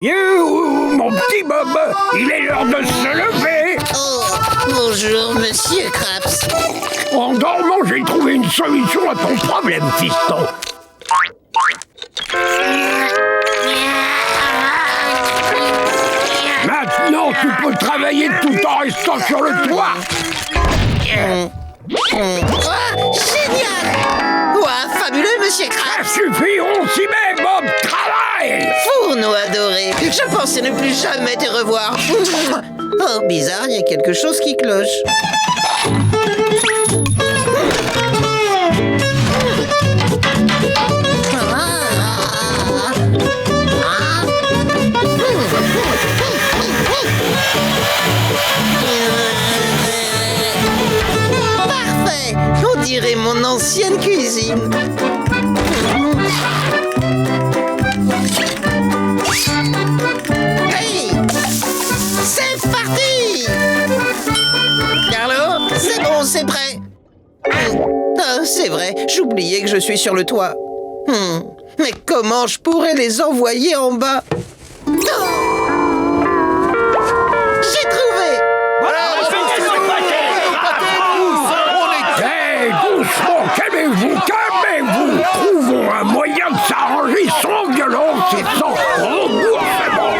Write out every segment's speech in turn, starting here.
You, mon petit Bob, il est l'heure de se lever. Oh, bonjour, monsieur Krabs. En dormant, j'ai trouvé une solution à ton problème, fiston. Maintenant, tu peux travailler tout en restant sur le toit. Oh, génial! Ouah, fabuleux, monsieur Krabs. Ça suffit, on s'y met, Bob, travaille. Fourneau adoré, je pensais ne plus jamais te revoir. Oh, bizarre, il y a quelque chose qui cloche. Parfait, on dirait mon ancienne cuisine. Hey, c'est parti! Carlo, c'est bon, c'est prêt. Ah, c'est vrai, j'oubliais que je suis sur le toit. Mais comment je pourrais les envoyer en bas? Oh, j'ai trouvé! Hé, doucement, calmez-vous. Trouvons un moyen de s'arranger sans violence et sans remboursement.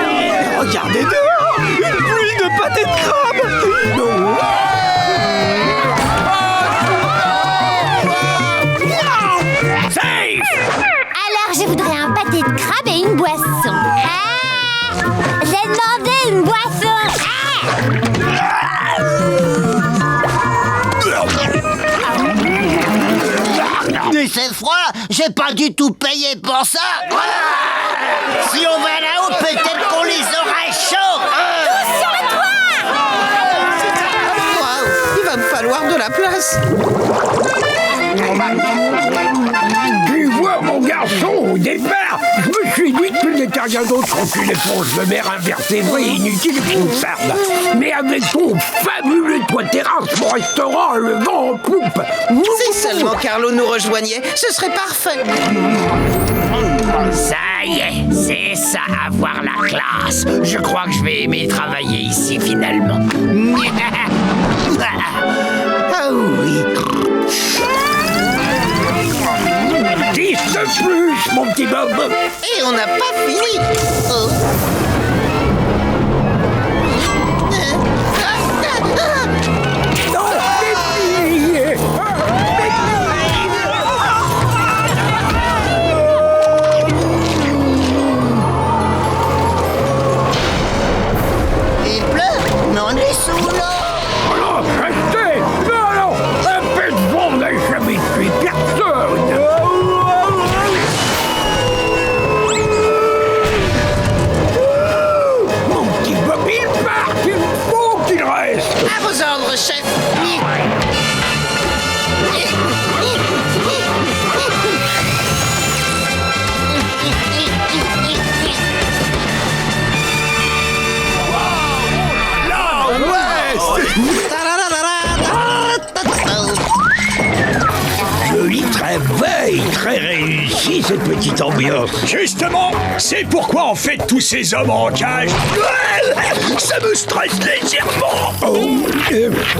Regardez dehors! Une pluie de pâté de crabe! Non! Safe! Alors je voudrais un pâté de crabe et une boisson. Ah! J'ai demandé une boisson. Mais c'est froid, j'ai pas du tout payé pour ça. Si on va là-haut, peut-être qu'on les aura chauds. Sur le toit! Waouh, il va me falloir de la place. Tu vois, mon garçon, au départ, je me suis dit que tu n'étais rien d'autre qu'une éponge de mer invertébrée inutile et poussarde. Mais avec ton fabuleux toit terrasse, mon restaurant a le vent en poupe. Si seulement Carlo nous rejoignait, ce serait parfait. Ça y est, c'est ça, avoir la classe. Je crois que je vais aimer travailler ici finalement. Ah oui. 10 de plus, mon petit Bob. Et on n'a pas fini. Oh. Non, mais Il pleut, mais on est sous l'eau. non, restez. Non, un peu de vent n'a jamais tué personne. Mon petit Bob, il part. Il faut qu'il reste. À vos ordres, chef. Joli travail, très réussi cette petite ambiance. Justement, c'est pourquoi on fait tous ces hommes en cage. Ça me stresse légèrement.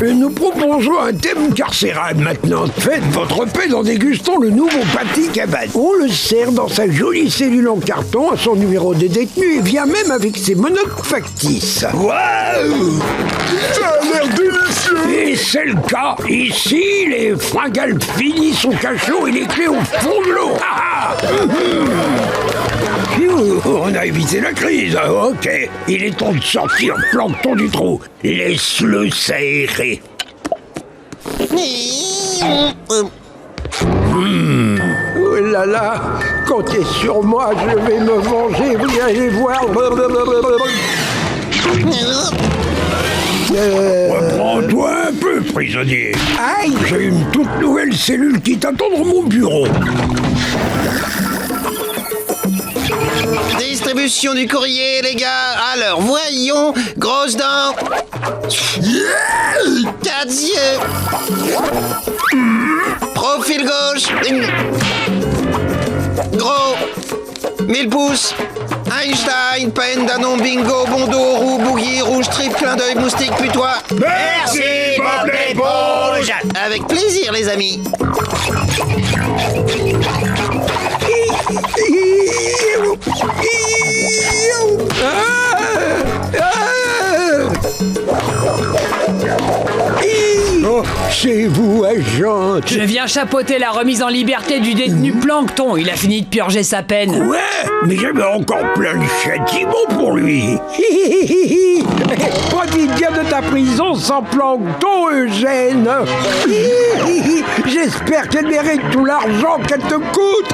Nous proposons un thème carcéral maintenant. Faites votre paix en dégustant le nouveau pâté cabane. On le sert dans sa jolie cellule en carton à son numéro de détenu et vient même avec ses monocles factices. Waouh! Ça a l'air délicieux. Et c'est le cas. Ici, les fringales finissent au cachot et les clés au fond de l'eau. Ah, Phew, on a évité la crise. Ok, il est temps de sortir plancton du trou. Laisse-le s'aérer. Oh là là, comptez sur moi, je vais me venger, vous allez voir. Reprends-toi un peu, prisonnier. Aïe, j'ai une toute nouvelle cellule qui t'attend dans mon bureau. Distribution du courrier, les gars. Alors, voyons. Grosse dent. 4 yeux. Profil gauche. Gros. 1000 pouces. Einstein, peine, danon, bingo, bondo, roux, bouillie, rouge, trip, clin d'œil, moustique, putois. Merci, Bob l'éponge. Avec plaisir, les amis. Oh, c'est vous, agent. Je viens chapeauter la remise en liberté du détenu Plancton. Il a fini de purger sa peine. Ouais, mais j'avais encore plein de châtiments pour lui. Profite bien de ta prison sans Plancton, Eugène. J'espère qu'elle mérite tout l'argent qu'elle te coûte.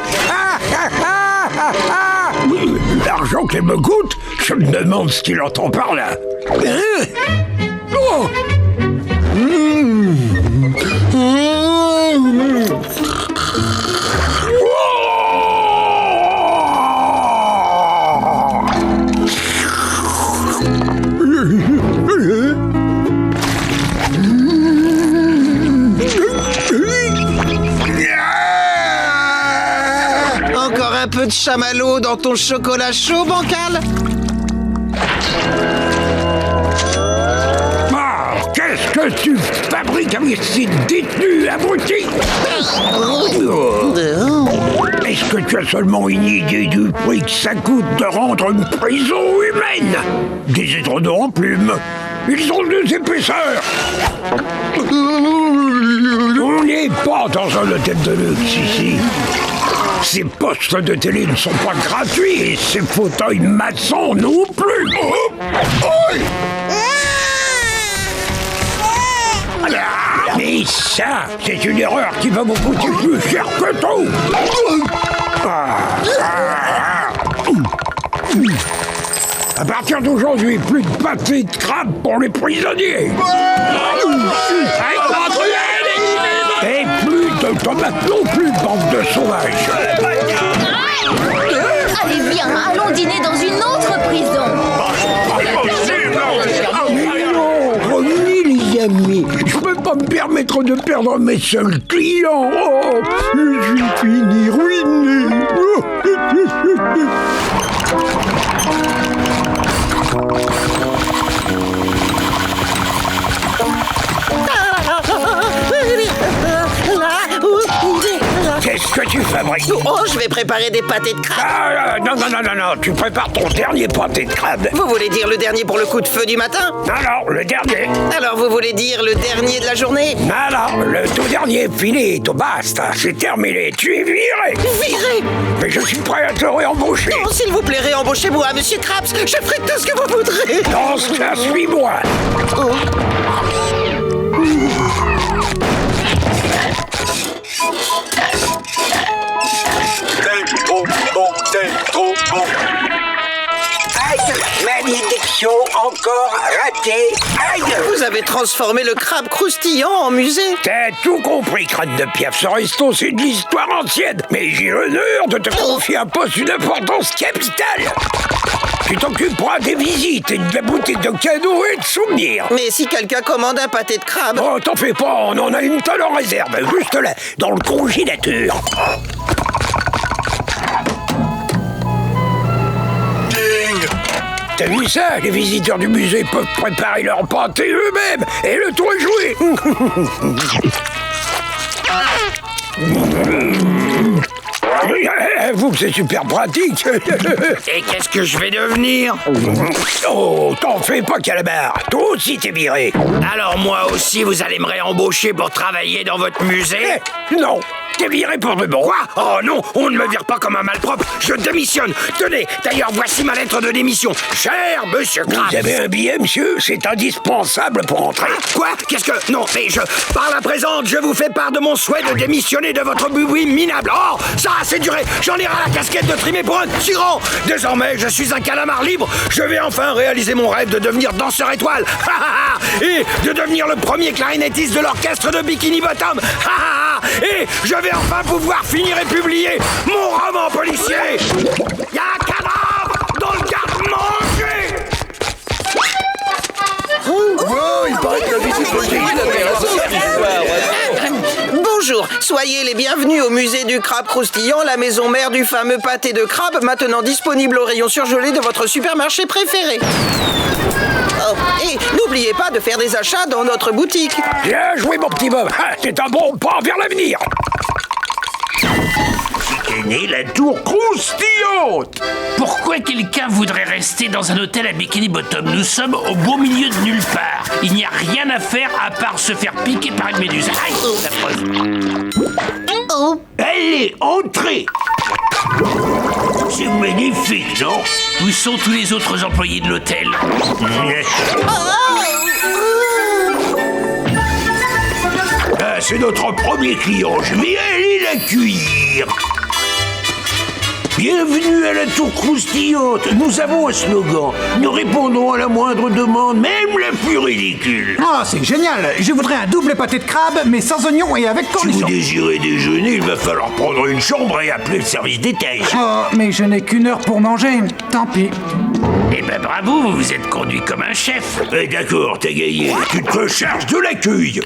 L'argent qu'elle me coûte? Je me demande ce qu'il entend par là. Oh. Encore un peu de chamallow dans ton chocolat chaud, Bancal? Qu'est-ce que tu fabriques avec ces détenus abrutis? Est-ce que tu as seulement une idée du prix que ça coûte de rendre une prison humaine? Des étrons en plumes. Ils ont deux épaisseurs. On n'est pas dans un hôtel de luxe ici. Ces postes de télé ne sont pas gratuits et ces fauteuils maçons non plus. Mais ça, c'est une erreur qui va vous coûter plus cher que tout. À partir d'aujourd'hui, plus de pâté de crabe pour les prisonniers. Et plus de tomates non plus, bande de sauvages. Allez, viens, allons dîner dans une autre prison. Mais non, revenez les amis. Je peux pas me permettre de perdre mes seuls clients. Oh, je suis fini, ruiné. Qu'est-ce que tu fabriques? Oh, je vais préparer des pâtés de crabe. Non, tu prépares ton dernier pâté de crabe. Vous voulez dire le dernier pour le coup de feu du matin? Non, le dernier. Alors vous voulez dire le dernier de la journée? Non, le tout dernier, finito, basta, c'est terminé, tu es viré. Viré? Mais je suis prêt à te réembaucher. Non, s'il vous plaît, réembauchez-moi, monsieur Krabs. Je ferai tout ce que vous voudrez. Dans ce cas, suis-moi. Oh. C'est trop bon. Aïe, malédiction, encore raté. Aïe. Vous avez transformé le crabe croustillant en musée. T'as tout compris, crâne de Piaf. Ce resto, c'est de l'histoire ancienne. Mais j'ai l'honneur de te confier un poste d'une importance capitale. Tu t'occuperas des visites et de la boutique de cadeaux et de souvenirs. Mais si quelqu'un commande un pâté de crabe... Oh, t'en fais pas, on en a une tonne en réserve, juste là, dans le congélateur. T'as vu ça? Les visiteurs du musée peuvent préparer leur pâté eux-mêmes et le tour est joué. Vous, c'est super pratique. Et qu'est-ce que je vais devenir? Oh, t'en fais pas, Calabar. Toi aussi, t'es viré. Alors moi aussi, vous allez me réembaucher pour travailler dans votre musée? Non, t'es viré pour de bon. Quoi? Oh non, on ne me vire pas comme un malpropre. Je démissionne. Tenez, d'ailleurs, voici ma lettre de démission. Cher monsieur Krabs. Vous avez un billet, monsieur? C'est indispensable pour entrer. Quoi? Qu'est-ce que... Non, mais par la présente, je vous fais part de mon souhait de démissionner de votre boui minable. Oh, ça a assez duré. J'en ai ras la casquette de trimer pour un tyran. Désormais, je suis un calamar libre. Je vais enfin réaliser mon rêve de devenir danseur étoile. Et de devenir le premier clarinettiste de l'orchestre de Bikini Bottom. Et je vais enfin pouvoir finir et publier mon roman policier. Il y a un cadavre dans le garde-manger. Oh, il paraît que la visite policière. Bonjour, Soyez les bienvenus au musée du crabe croustillant, la maison mère du fameux pâté de crabe, maintenant disponible au rayon surgelé de votre supermarché préféré. Oh, et n'oubliez pas de faire des achats dans notre boutique. Bien joué, mon petit Bob. Ah, c'est un bon pas vers l'avenir. Est née la tour croustillante. Pourquoi quelqu'un voudrait rester dans un hôtel à Bikini Bottom? Nous sommes au beau milieu de nulle part. Il n'y a rien à faire à part se faire piquer par une méduse. Aïe, la preuve. Oh. Allez, entrez. C'est magnifique, non? Où sont tous les autres employés de l'hôtel? Ah, c'est notre premier client, je vais aller l'accueillir. Bienvenue à la tour croustillante. Nous avons un slogan. Nous répondons à la moindre demande, même la plus ridicule. Ah, c'est génial. Je voudrais un double pâté de crabe, mais sans oignon et avec Si vous cornichons. désirez déjeuner, il va falloir prendre une chambre et appeler le service d'étage. Oh, mais je n'ai qu'une heure pour manger. Tant pis. Eh ben bravo, vous vous êtes conduit comme un chef. D'accord, t'as gagné. Tu te charges de l'accueil.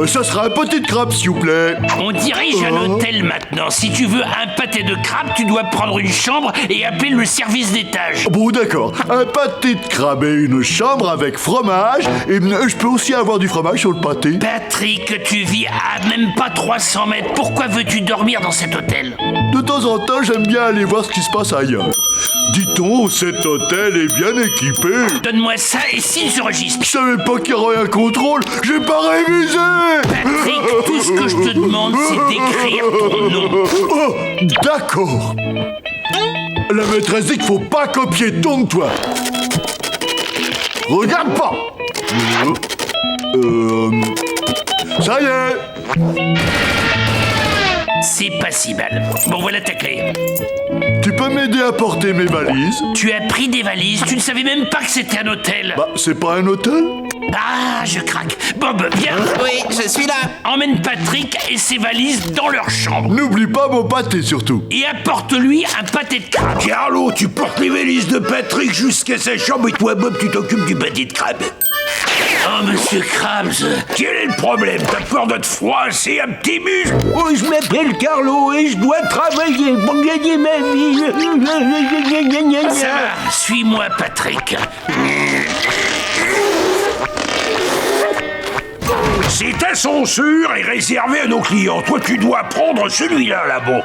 Ça sera un pâté de crabe, s'il vous plaît. On dirige un hôtel maintenant. Si tu veux un pâté de crabe, tu dois prendre une chambre et appeler le service d'étage. Bon, d'accord. Un pâté de crabe et une chambre avec fromage. Et je peux aussi avoir du fromage sur le pâté. Patrick, tu vis à même pas 300 mètres. Pourquoi veux-tu dormir dans cet hôtel? De temps en temps, j'aime bien aller voir ce qui se passe ailleurs. Dit-on, cet hôtel est bien équipé. Donne-moi ça et signe ce registre. Je savais pas qu'il y aurait un contrôle. J'ai pas révisé. Patrick, tout ce que je te demande, c'est d'écrire ton nom. Oh, d'accord. La maîtresse dit qu'il faut pas copier. Tourne-toi. Regarde pas. Ça y est. C'est pas si mal. Bon, voilà ta clé. Tu peux m'aider à porter mes valises? Tu as pris des valises, tu ne savais même pas que c'était un hôtel. Bah, c'est pas un hôtel? Ah, je craque. Bob, viens. Oui, je suis là. Emmène Patrick et ses valises dans leur chambre. N'oublie pas mon pâté, surtout. Et apporte-lui un pâté de crabe. Carlo, tu portes les valises de Patrick jusqu'à sa chambre et toi, Bob, tu t'occupes du pâté de crabe. Oh, monsieur Krabs. Quel est le problème? T'as peur de te froisser un petit muscle? Oh, je m'appelle Carlo et je dois travailler pour gagner ma vie. Ça va, suis-moi, Patrick. Cet ascenseur est réservé à nos clients. Toi, tu dois prendre celui-là, là-bas.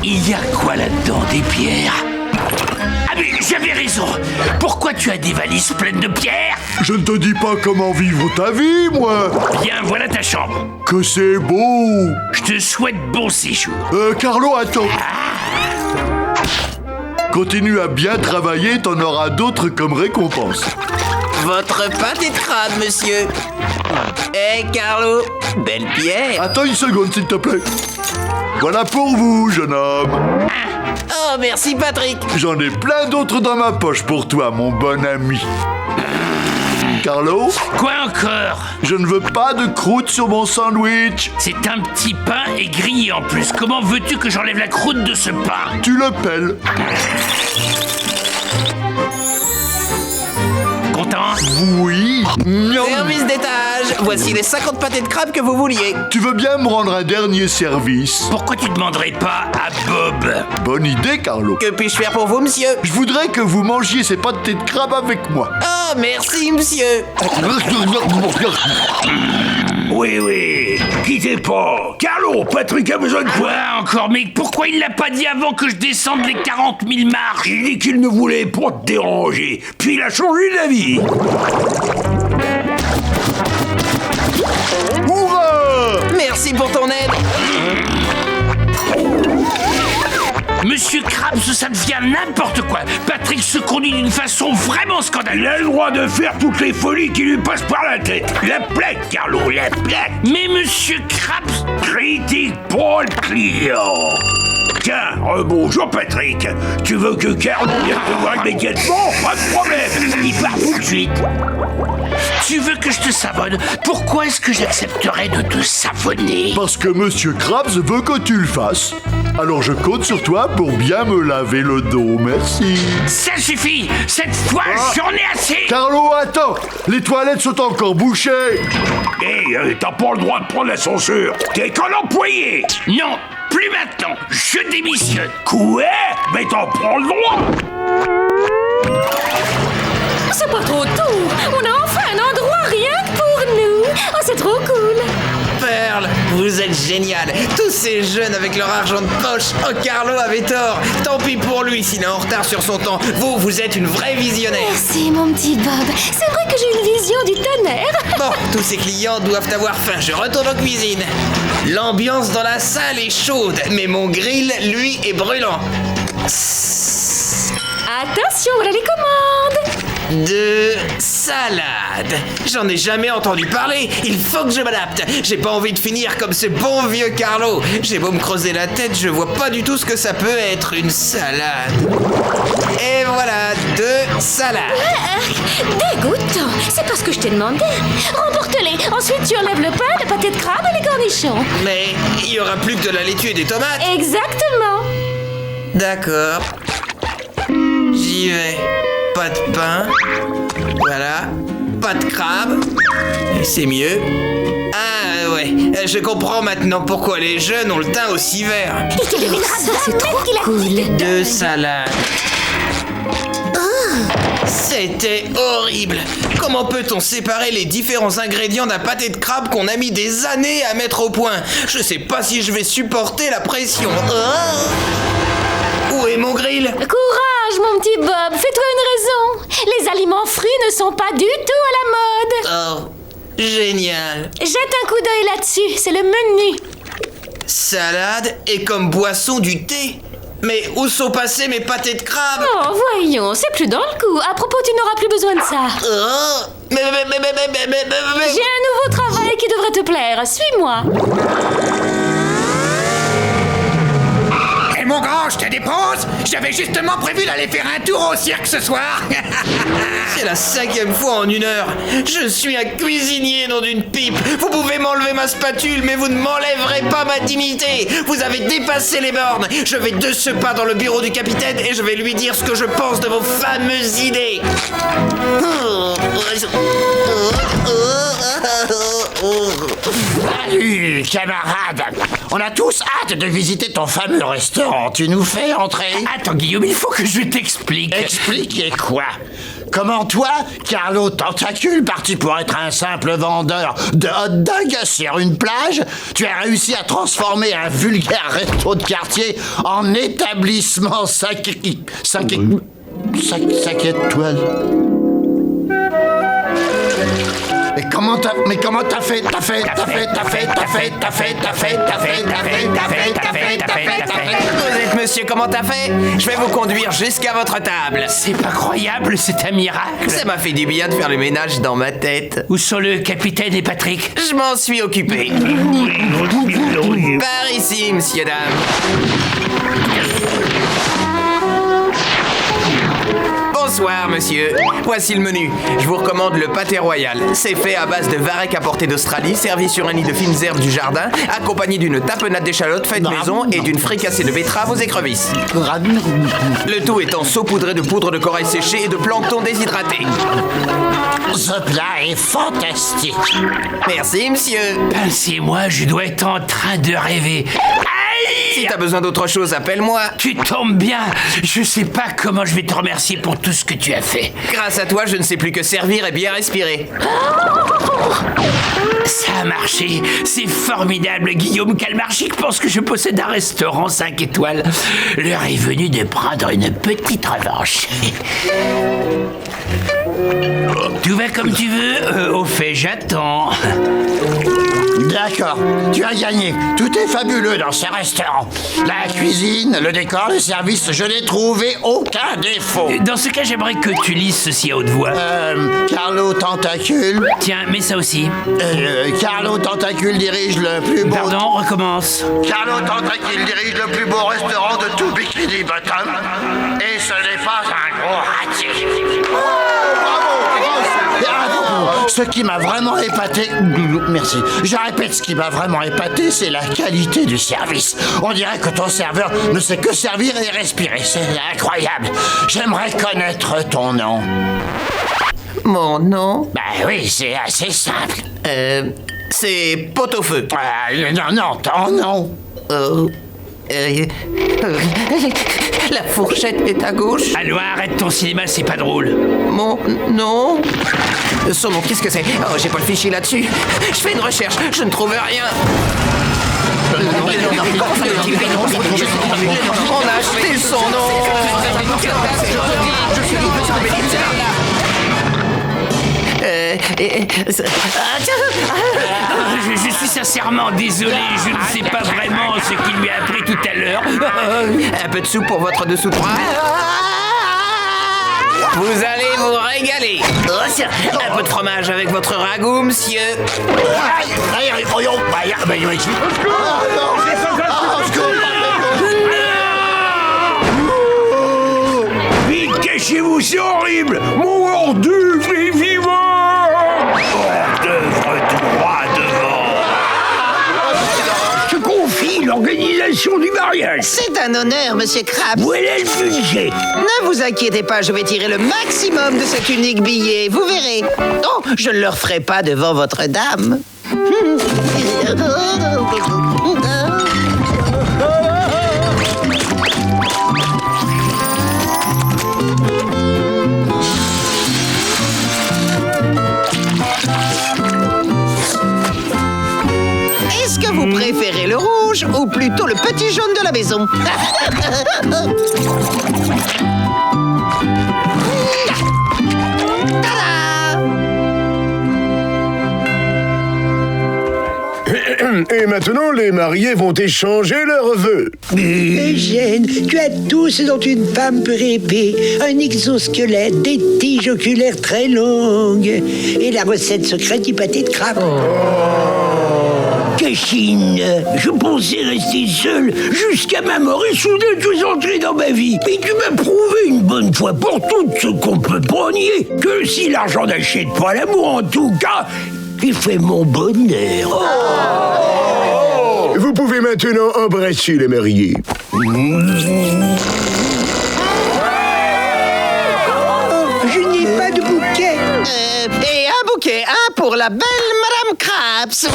Il y a quoi là-dedans? Des pierres? Ah mais j'avais raison. Pourquoi tu as des valises pleines de pierres? Je ne te dis pas comment vivre ta vie, moi. Bien, voilà ta chambre. Que c'est beau. Je te souhaite bon séjour. Carlo, attends. Continue à bien travailler, t'en auras d'autres comme récompense. Votre pâté de crabe, monsieur. Hé, Carlo, belle pierre. Attends une seconde, s'il te plaît. Voilà pour vous, jeune homme. Oh, merci, Patrick. J'en ai plein d'autres dans ma poche pour toi, mon bon ami. Carlo? Quoi encore? Je ne veux pas de croûte sur mon sandwich. C'est un petit pain et grillé en plus. Comment veux-tu que j'enlève la croûte de ce pain? Tu le pelles. Content? Oui. Miam. Service d'étage. Voici les 50 pâtés de crabe que vous vouliez. Tu veux bien me rendre un dernier service? Pourquoi tu demanderais pas à Bob? Bonne idée, Carlo. Que puis-je faire pour vous, monsieur? Je voudrais que vous mangiez ces pâtés de crabe avec moi. Oh, merci, monsieur. Oui, quittez pas. Carlo, Patrick a besoin de toi. Quoi encore? Mais pourquoi il l'a pas dit avant que je descende les 40 000 marches? Il dit qu'il ne voulait pas te déranger. Puis il a changé d'avis. Hurrah! Merci pour ton aide. Monsieur Krabs, ça devient n'importe quoi. Patrick se conduit d'une façon vraiment scandaleuse. Il a le droit de faire toutes les folies qui lui passent par la tête. La plaque, Carlo, la plaque. Mais monsieur Krabs... Critique pour le client. Tiens, bonjour Patrick. Tu veux que Carlo vienne te voir immédiatement? Pas de problème. Il part tout de suite. Tu veux que je te savonne? Pourquoi est-ce que j'accepterais de te savonner? Parce que Monsieur Krabs veut que tu le fasses. Alors je compte sur toi pour bien me laver le dos, merci. Ça suffit! Cette fois, j'en ai assez! Carlo, attends! Les toilettes sont encore bouchées! Hé, t'as pas le droit de prendre l'ascenseur. T'es qu'un employé. Non, plus maintenant! Je démissionne! Quoi? Mais t'en prends le droit. C'est pas trop tôt. On a enfin un endroit rien que pour nous. Oh, c'est trop cool. Pearl, vous êtes génial. Tous ces jeunes avec leur argent de poche. Oh, Carlo avait tort. Tant pis pour lui s'il est en retard sur son temps. Vous êtes une vraie visionnaire. Merci, mon petit Bob. C'est vrai que j'ai une vision du tonnerre. Bon, tous ces clients doivent avoir faim. Je retourne en cuisine. L'ambiance dans la salle est chaude, mais mon grill, lui, est brûlant. Attention, voilà les commandes. De salade. J'en ai jamais entendu parler. Il faut que je m'adapte. J'ai pas envie de finir comme ce bon vieux Carlo. J'ai beau me creuser la tête, je vois pas du tout ce que ça peut être une salade. Et voilà, de salade. Dégoûtant. C'est pas ce que je t'ai demandé. Remporte-les. Ensuite, tu enlèves le pain, le pâté de crabe et les cornichons. Mais il y aura plus que de la laitue et des tomates. Exactement. D'accord. J'y vais. Pas de pain. Voilà. Pas de crabe. C'est mieux. Ah ouais, je comprends maintenant pourquoi les jeuns ont le teint aussi vert. C'est trop cool. De salade. C'était horrible. Comment peut-on séparer les différents ingrédients d'un pâté de crabe qu'on a mis des années à mettre au point? Je sais pas si je vais supporter la pression. Où est mon grill? Courage, mon petit Bob. Fais-toi une raison. Les aliments frits ne sont pas du tout à la mode. Oh, génial. Jette un coup d'œil là-dessus. C'est le menu. Salade et comme boisson du thé. Mais où sont passés mes pâtés de crabe? Oh, voyons, c'est plus dans le coup. À propos, tu n'auras plus besoin de ça. Oh, mais... J'ai un nouveau travail qui devrait te plaire. Suis-moi. Et mon grand, je te dépose. J'avais justement prévu d'aller faire un tour au cirque ce soir. C'est la 5e fois en 1 heure. Je suis un cuisinier, nom d'une pipe. Vous pouvez m'enlever ma spatule, mais vous ne m'enlèverez pas ma dignité. Vous avez dépassé les bornes. Je vais de ce pas dans le bureau du capitaine et je vais lui dire ce que je pense de vos fameuses idées. Salut, camarade. On a tous hâte de visiter ton fameux restaurant. Tu nous fais entrer? Attends, Guillaume, il faut que je t'explique. Expliquer quoi? Comment toi, Carlo Tentacule, parti pour être un simple vendeur de hot dog sur une plage, tu as réussi à transformer un vulgaire resto de quartier en établissement 5 étoiles? Mais comment t'as fait? Vous êtes monsieur, comment t'as fait? Je vais vous conduire jusqu'à votre table. C'est pas croyable, c'est un miracle. Ça m'a fait du bien de faire le ménage dans ma tête. Où sont le capitaine et Patrick? Je m'en suis occupé. Par ici, monsieur, dame. Bonsoir, monsieur. Voici le menu. Je vous recommande le pâté royal. C'est fait à base de varech apporté d'Australie, servi sur un nid de fines herbes du jardin, accompagné d'une tapenade d'échalotes faite maison et d'une fricassée de betterave aux écrevisses. Le tout étant saupoudré de poudre de corail séché et de plancton déshydraté. Ce plat est fantastique. Merci, monsieur. Pincez-moi, je dois être en train de rêver. Si t'as besoin d'autre chose, appelle-moi. Tu tombes bien. Je sais pas comment je vais te remercier pour tout ce que tu as fait. Grâce à toi, je ne sais plus que servir et bien respirer. Ça a marché. C'est formidable. Guillaume Calmarchic pense que je possède un restaurant 5 étoiles. L'heure est venue de prendre une petite revanche. Tout va comme tu veux. Au fait, j'attends. D'accord, tu as gagné. Tout est fabuleux dans ce restaurant. La cuisine, le décor, le service, je n'ai trouvé aucun défaut. Dans ce cas, j'aimerais que tu lises ceci à haute voix. Carlo Tentacule. Tiens, mets ça aussi. Carlo Tentacule dirige le plus beau... Pardon, recommence. Carlo Tentacule dirige le plus beau restaurant de tout Bikini Bottom. Et ce n'est pas un gros raté. Oh, bravo, ce qui m'a vraiment épaté... Merci. Je répète, ce qui m'a vraiment épaté, c'est la qualité du service. On dirait que ton serveur ne sait que servir et respirer. C'est incroyable. J'aimerais connaître ton nom. Mon nom? Ben oui, c'est assez simple. C'est Pot-au-feu. Non, ton nom. La fourchette est à gauche. Allons, arrête ton cinéma, c'est pas drôle. Mon nom? Son nom, qu'est-ce que c'est? Oh, j'ai pas le fichier là-dessus. Je fais une recherche, je ne trouve rien. On a acheté son nom. Je suis sincèrement désolé, je ne sais pas vraiment ce qu'il lui a appris tout à l'heure. Un peu de soupe pour votre dessous de bras. Vous allez vous régaler. Un peu de fromage avec votre ragoût, monsieur. Vite, cachez-vous, c'est horrible. Mon hors-d'œuvre est vivant. Hors-d'œuvre tout droit devant. Je confie l'organisation du mariage. C'est un honneur, monsieur Krabs. Où est le budget? Ne vous inquiétez pas, je vais tirer le maximum de cet unique billet. Vous verrez. Non, je ne le referai pas devant votre dame. Est-ce que vous préférez le rouge ou plutôt le petit jaune de la maison? Et maintenant, les mariés vont échanger leurs vœux. Eugène, tu as tout ce dont une femme peut rêver. Un exosquelette, des tiges oculaires très longues et la recette secrète du pâté de crabe. Cachine, je pensais rester seul jusqu'à ma mort et soudain tu es entré dans ma vie. Et tu m'as prouvé une bonne fois pour toutes ce qu'on peut pas nier, que si l'argent n'achète pas l'amour, en tout cas, il fait mon bonheur. Vous pouvez maintenant embrasser les mariés. Je n'ai pas de bouquet. Et un bouquet, un pour la belle Madame Krabs.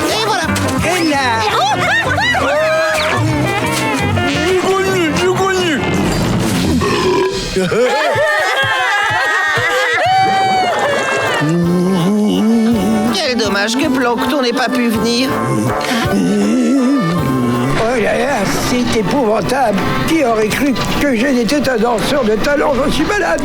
Et voilà. Et là. Quel dommage que Plancton n'ait pas pu venir. Oh là là, c'est épouvantable. Qui aurait cru que je n'étais un danseur de talent? Je suis malade.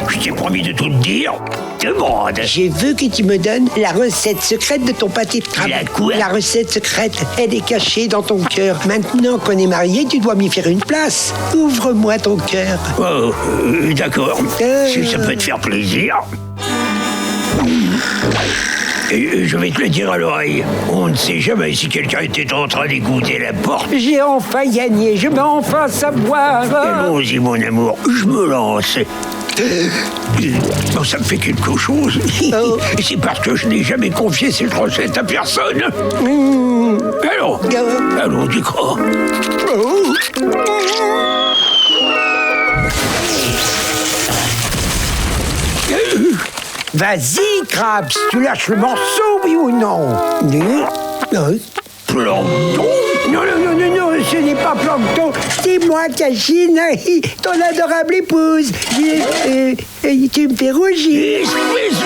Je t'ai promis de tout te dire. Demande. Je veux que tu me donnes la recette secrète de ton pâté de crabe. La quoi? La recette secrète, elle est cachée dans ton cœur. Maintenant qu'on est mariés, tu dois m'y faire une place. Ouvre-moi ton cœur. Oh, d'accord. Si ça peut te faire plaisir. Et je vais te le dire à l'oreille. On ne sait jamais si quelqu'un était en train d'écouter la porte. J'ai enfin gagné, je vais enfin savoir. Allons-y, mon amour, je me lance. Oh, ça me fait quelque chose. C'est parce que je n'ai jamais confié cette recette à personne. Allons, tu crois. Vas-y, Krabs, tu lâches le morceau, oui ou non? Plancton? Non, ce n'est pas Plancton, c'est moi, Cachine, ton adorable épouse. Tu me fais rougir. Espèce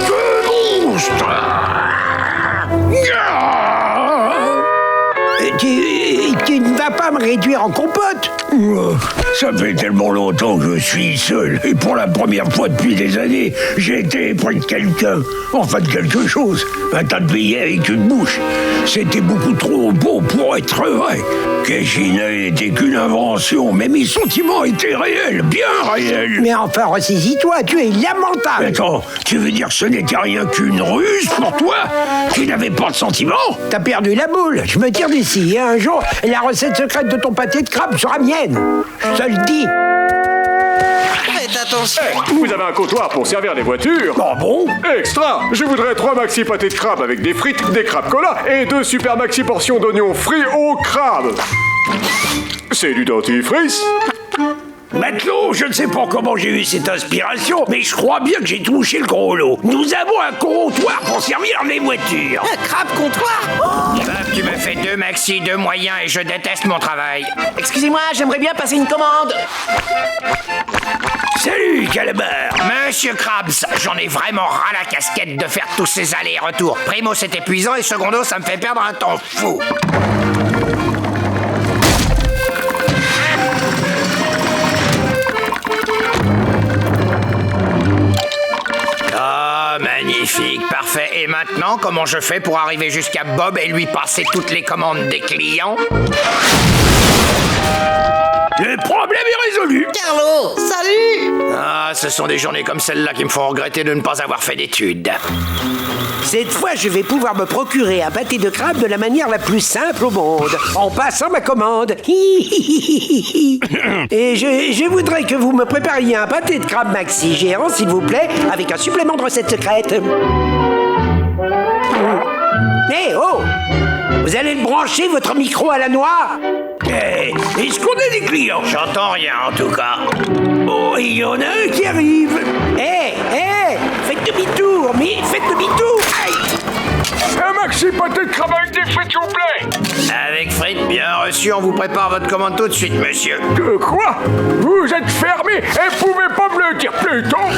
de monstre! Tu ne vas pas me réduire en compote? Ça fait tellement longtemps que je suis seul. Et pour la première fois depuis des années, j'ai été près de quelqu'un. Enfin de quelque chose. Un tas de billets avec une bouche. C'était beaucoup trop beau pour être vrai. Cachina n'était qu'une invention, mais mes sentiments étaient réels, bien réels. Mais enfin, ressaisis-toi, tu es lamentable. Attends, tu veux dire que ce n'était rien qu'une ruse pour toi? Tu n'avais pas de sentiments? T'as perdu la boule. Je me tire d'ici. Et un jour, la recette secrète de ton pâté de crabe sera mienne. Je te le dis. attention. Vous avez un comptoir pour servir les voitures? Ah bon? Extra! Je voudrais 3 maxi pâtés de crabe avec des frites, des crabes cola et 2 super maxi portions d'oignons frits au crabe. C'est du dentifrice? Matelot, je ne sais pas comment j'ai eu cette inspiration, mais je crois bien que j'ai touché le gros lot. Nous avons un comptoir pour servir les voitures. Un crabe comptoir? Tu me fais 2 maxi, 2 moyens et je déteste mon travail. Excusez-moi, j'aimerais bien passer une commande. Salut, Calamar. Monsieur Krabs, j'en ai vraiment ras la casquette de faire tous ces allers-retours. Primo, c'est épuisant et secondo, ça me fait perdre un temps fou. Ah, magnifique, parfait. Et maintenant, comment je fais pour arriver jusqu'à Bob et lui passer toutes les commandes des clients? Le problème est résolu. Carlo, salut. Ah, ce sont des journées comme celle-là qui me font regretter de ne pas avoir fait d'études. Cette fois, je vais pouvoir me procurer un pâté de crabe de la manière la plus simple au monde, en passant ma commande. Et je voudrais que vous me prépariez un pâté de crabe maxi géant, s'il vous plaît, avec un supplément de recette secrète. Hé, oh! Vous allez me brancher votre micro à la noix? Est-ce qu'on a des clients? J'entends rien, en tout cas. Oh, il y en a un qui arrive. Faites demi-tour, mais faites demi-tour. Aïe! Un maxi pâté de crabe avec des frites, s'il vous plaît! Avec frites, bien reçu, on vous prépare votre commande tout de suite, monsieur. Quoi? Vous êtes fermé et pouvez pas me le dire plus tôt?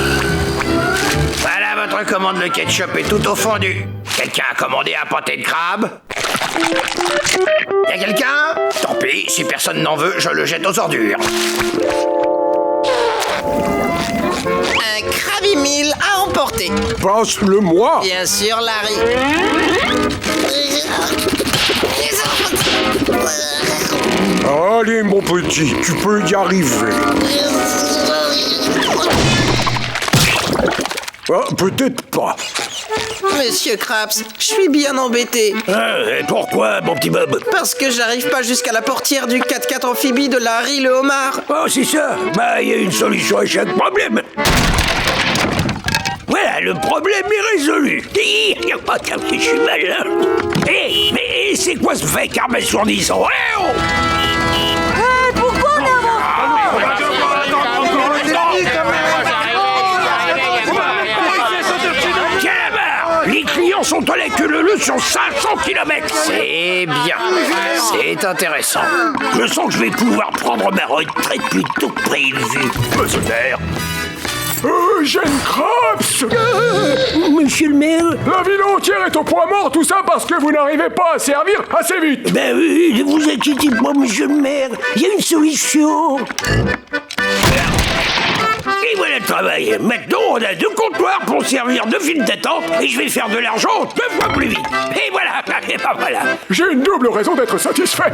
Voilà votre commande, le ketchup est tout au fondu. Quelqu'un a commandé un pâté de crabe? Y'a quelqu'un? Tant pis, si personne n'en veut, je le jette aux ordures. Un Krabby Meal à emporter. Passe-le-moi. Bien sûr, Larry. Allez, mon petit, tu peux y arriver. Peut-être pas. Monsieur Krabs, je suis bien embêté. Et pourquoi, mon petit Bob? Parce que j'arrive pas jusqu'à la portière du 4x4 amphibie de Larry le homard. Oh, c'est ça. Bah, il y a une solution à chaque problème. Voilà, le problème est résolu. Je suis malin. Mais c'est quoi ce vacarme assourdissant? Oh! Pourquoi on avance? Les clients sont à la queue leu sur 500 km. C'est bien. C'est intéressant. Je sens que je vais pouvoir prendre ma retraite plus tôt que prévu. Monsieur le maire. Eugène Krabs! Monsieur le maire? La ville entière est au point mort, tout ça parce que vous n'arrivez pas à servir assez vite! Ben oui, ne vous inquiétez pas, monsieur le maire. Il y a une solution. Et voilà le travail. Maintenant, on a 2 comptoirs pour servir 2 files d'attente et je vais faire de l'argent 2 fois plus vite. Et voilà, et ben voilà. J'ai une double raison d'être satisfait.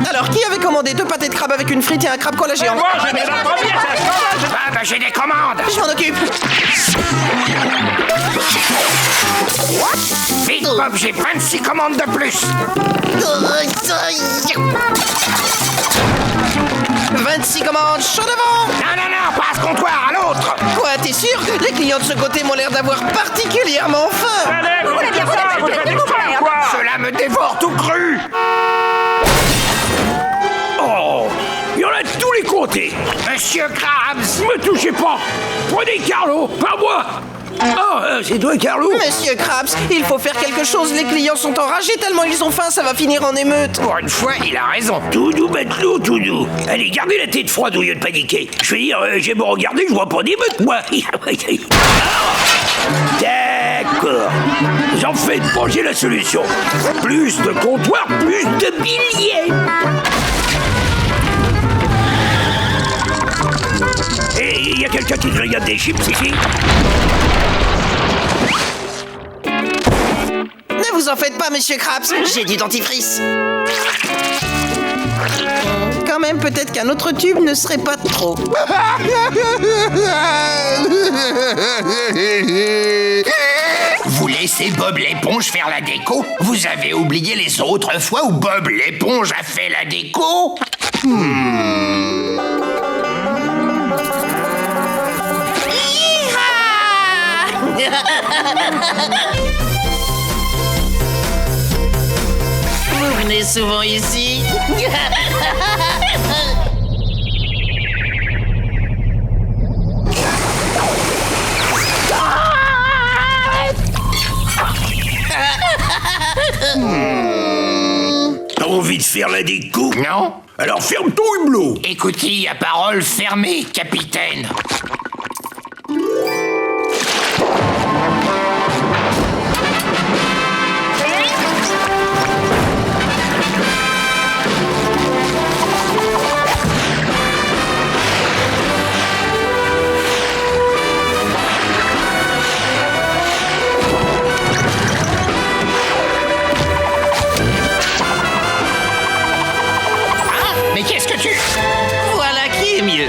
Alors, qui avait commandé 2 pâtés de crabe avec une frite et un crabe cola géant? Moi, j'ai la première, Ah, bah, j'ai des commandes. Je m'en occupe. Vite, Bob, j'ai 26 commandes de plus. 26 commandes, chaud devant. Non, pas à ce comptoir, à l'autre. Quoi, t'es sûr? Les clients de ce côté m'ont l'air d'avoir particulièrement faim. Vous voulez bien faire, Cela me dévore tout cru. Oh, il y en a de tous les côtés. Monsieur Krabs. Me touchez pas. Prenez Carlo, pas moi. Oh, c'est toi, Carlo? Monsieur Krabs, il faut faire quelque chose. Les clients sont enragés tellement ils ont faim, ça va finir en émeute. Pour une fois, il a raison. Tout doux, matelot, tout doux. Allez, gardez la tête froide au lieu de paniquer. Je veux dire, j'ai beau regarder, je vois pas d'émeute, moi. D'accord. Vous en faites pas, j'ai la solution. Plus de comptoirs, plus de billets. Et il y a quelqu'un qui grignote des chips ici? Ne vous en faites pas, monsieur Krabs, j'ai du dentifrice. Quand même, peut-être qu'un autre tube ne serait pas de trop. Vous laissez Bob l'éponge faire la déco? Vous avez oublié les autres fois où Bob l'éponge a fait la déco? Vous venez souvent ici? T'as envie de faire la déco? Non? Alors ferme ton hublot. Écoutez, à parole fermée, capitaine. Mais qu'est-ce que tu... Voilà qui est mieux.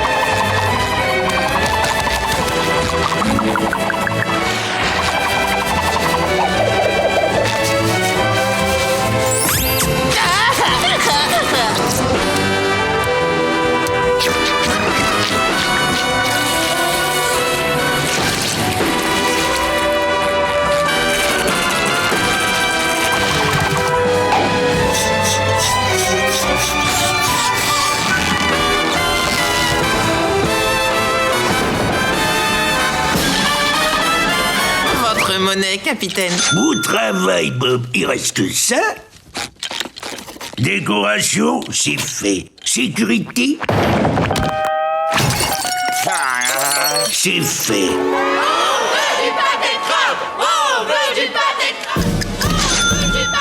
Votre monnaie, capitaine. Bon travail, Bob. Il reste ça. Décoration, c'est fait. Sécurité, c'est fait.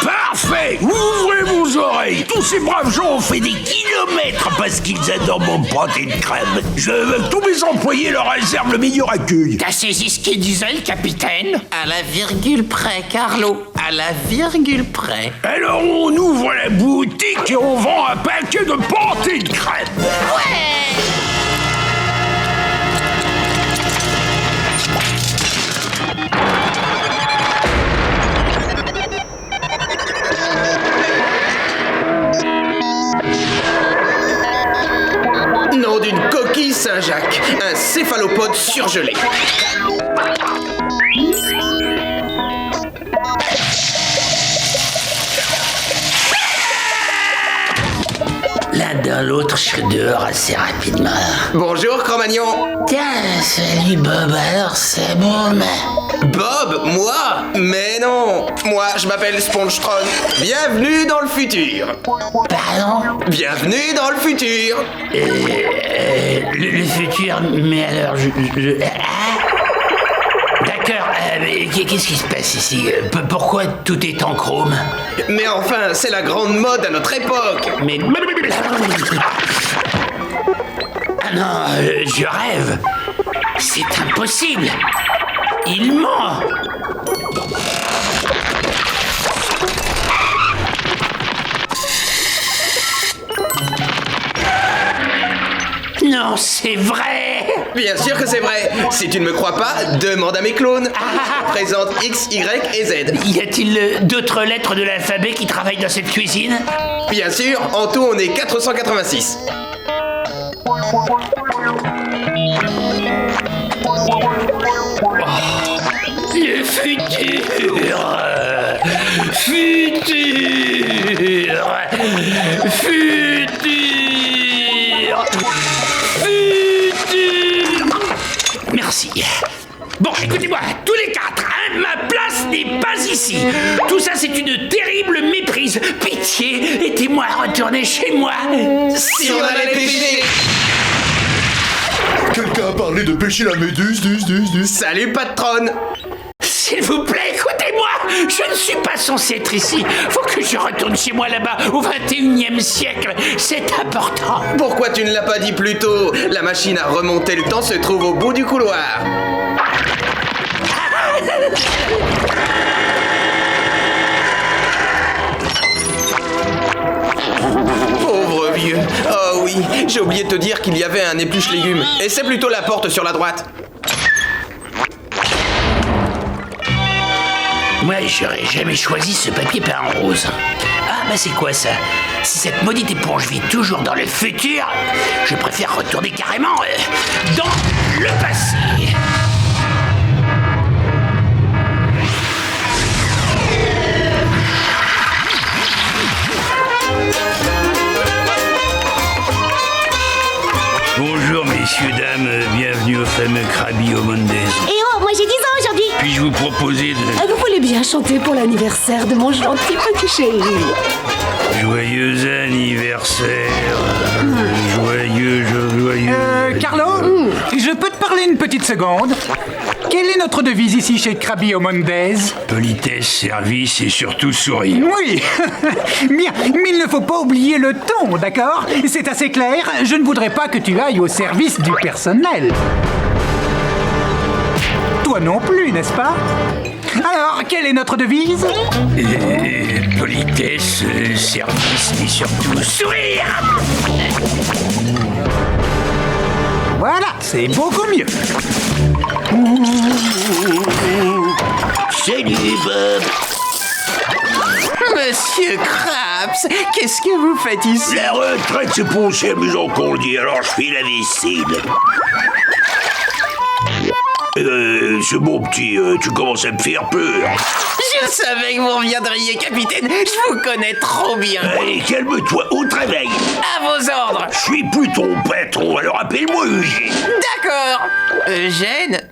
Parfait. Ouvrez vos oreilles. Tous ces braves gens ont fait des kilomètres parce qu'ils adorent mon pâté de crème. Je veux que tous mes employés leur réservent le meilleur accueil. T'as saisi ce qu'il disait, le capitaine? À la virgule près, Carlo. À la virgule près. Alors on ouvre la boutique et on vend un paquet de pâté de crème. Nom d'une coquille Saint-Jacques. Un céphalopode surgelé. L'un dans l'autre, je serai dehors assez rapidement. Bonjour, Cro-Magnon. Tiens, salut Bob, alors c'est bon, mais... Bob, moi? Mais non. Moi, je m'appelle Spongetron. Bienvenue dans le futur. Pardon? Bienvenue dans le futur. Le futur, mais alors, D'accord, mais qu'est-ce qui se passe ici? Pourquoi tout est en chrome? Mais enfin, c'est la grande mode à notre époque. Mais... Ah non, je rêve. C'est impossible. Il ment. Non, c'est vrai. Bien sûr que c'est vrai. Si tu ne me crois pas, demande à mes clones. Présente X, Y et Z. Y a-t-il d'autres lettres de l'alphabet qui travaillent dans cette cuisine? Bien sûr, en tout on est 486. Le futur. Merci. Bon, écoutez-moi, tous les quatre, hein, ma place n'est pas ici. Tout ça, c'est une terrible méprise. Pitié, aidez-moi à retourner chez moi. Si on allait pêcher. Quelqu'un a parlé de pêcher la méduse, Salut, patronne. S'il vous plaît, écoutez-moi. Je ne suis pas censé être ici. Faut que je retourne chez moi là-bas, au 21e siècle. C'est important. Pourquoi tu ne l'as pas dit plus tôt? La machine à remonter le temps se trouve au bout du couloir. Pauvre vieux. Oh oui, j'ai oublié de te dire qu'il y avait un épluche légumes. Et c'est plutôt la porte sur la droite. Moi, j'aurais jamais choisi ce papier peint en rose. Ah, bah c'est quoi ça? Si cette maudite éponge vit toujours dans le futur, je préfère retourner carrément dans le passé. Messieurs, dames, bienvenue au fameux Krabby au Mondays. Et oh, moi j'ai 10 ans aujourd'hui. Puis-je vous proposer de... Vous voulez bien chanter pour l'anniversaire de mon gentil petit chéri? Joyeux anniversaire. Joyeux. Carlo, je peux te parler une petite seconde? Quelle est notre devise ici chez Krabby au Mondays? Politesse, service et surtout sourire. Oui, bien, mais il ne faut pas oublier le ton, d'accord? C'est assez clair, je ne voudrais pas que tu ailles au service du personnel. Toi non plus, n'est-ce pas? Alors, quelle est notre devise? Politesse, service et surtout sourire. Voilà, c'est beaucoup mieux. Salut, Bob. Monsieur Krabs, qu'est-ce que vous faites ici? La retraite, c'est pas aussi amusant qu'on le dit, alors je fais la vaisselle. C'est bon, petit, tu commences à me faire peur. Je savais que vous reviendriez, capitaine. Je vous connais trop bien. Allez, calme-toi, au travail. À vos ordres. Je suis plus ton patron, alors appelle-moi Eugène. D'accord. Eugène?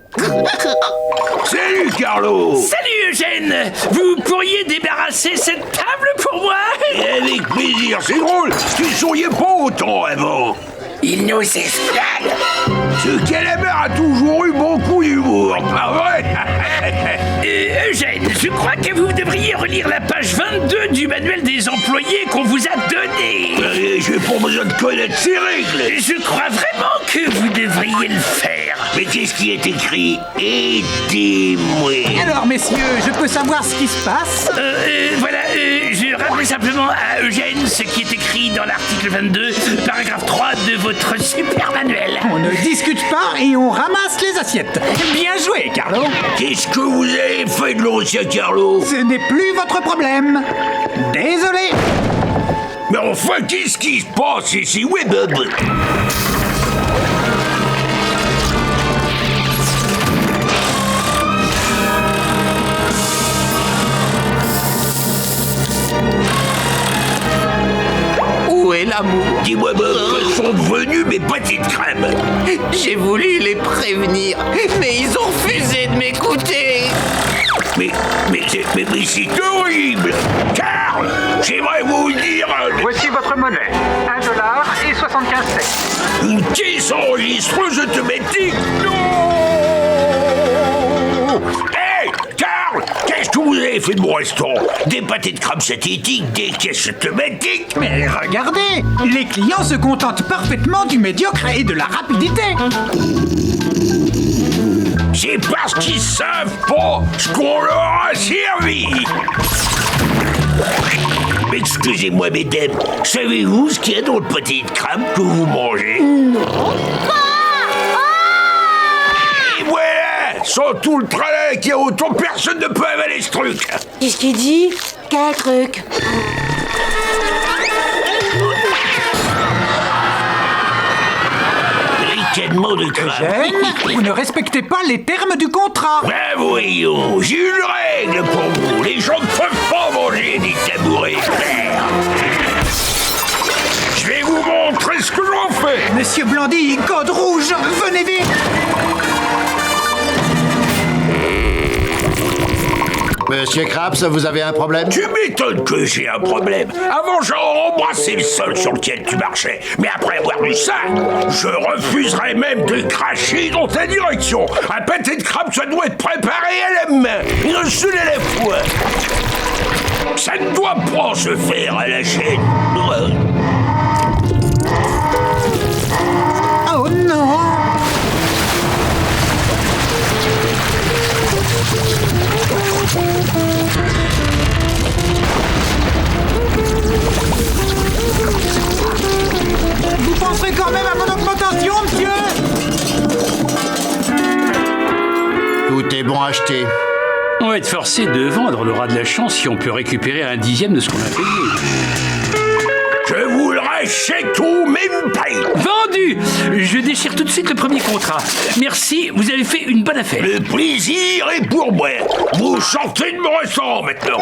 Salut, Carlo. Salut, Eugène. Vous pourriez débarrasser cette table pour moi? Avec plaisir, c'est drôle. Tu souriais pas autant avant. Il nous esclave. Ce calamar a toujours eu beaucoup d'humour, pas vrai? Eugène, je crois que vous devriez relire la page 22 du manuel des employés qu'on vous a donné. J'ai pas besoin de connaître ces règles. Je crois vraiment que vous devriez le faire. Mais qu'est-ce qui est écrit? Aidez-moi. Alors, messieurs, je peux savoir ce qui se passe? Voilà, je rappelle simplement à Eugène ce qui est écrit dans l'article 22, paragraphe 3 de votre super manuel. On ne discute pas et on ramasse les assiettes. Bien joué, Carlo. Qu'est-ce que vous avez fait de l'ancien Carlo? Ce n'est plus votre problème. Désolé. Mais enfin, qu'est-ce qui se passe ici? Ouais, Bob. Où est l'amour? Dis-moi, Bob, où sont devenus mes petites crèmes? J'ai voulu les prévenir, mais ils ont refusé de m'écouter. Mais c'est horrible! Carl, j'aimerais vous dire... Voici votre monnaie. $1,75. Une caisse enregistreuse automatique? Non! Hey, Carl, qu'est-ce que vous avez fait de mon restaurant? Des pâtés de crabe synthétiques, des caisses automatiques? Mais regardez, les clients se contentent parfaitement du médiocre et de la rapidité. C'est parce qu'ils savent pas ce qu'on leur a servi. Excusez-moi, mesdames, savez-vous ce qu'il y a dans le pâté de crabe que vous mangez? Non. Et voilà! Sans tout le tralala qu'il y a autour, personne ne peut avaler ce truc. Qu'est-ce qu'il dit? Quel truc? Ricanement de crabe. Eugène, vous ne respectez pas les termes du contrat. Ben voyons, j'ai une règle pour vous. Les gens ne peuvent pas manger des tabourets verts. Je vais vous montrer ce que j'en fais. Monsieur Blandy, code rouge, venez vite. Monsieur Krabs, vous avez un problème? Tu m'étonnes que j'ai un problème. Avant, j'aurais embrassé le sol sur lequel tu marchais. Mais après avoir vu ça, je refuserais même de cracher dans ta direction. Un pâté de crabe, ça doit être préparé à la main, une seule à la fois. Ça ne doit pas se faire à la chaîne. Oh non. Vous penserez quand même à mon augmentation, monsieur? Tout est bon à acheter. On va être forcé de vendre. On aura de la chance si on peut récupérer un dixième de ce qu'on a payé. Je vous le rachète au même prix. Vendu! Je déchire tout de suite le premier contrat. Merci, vous avez fait une bonne affaire. Le plaisir est pour moi. Vous sortez de mon restaurant maintenant.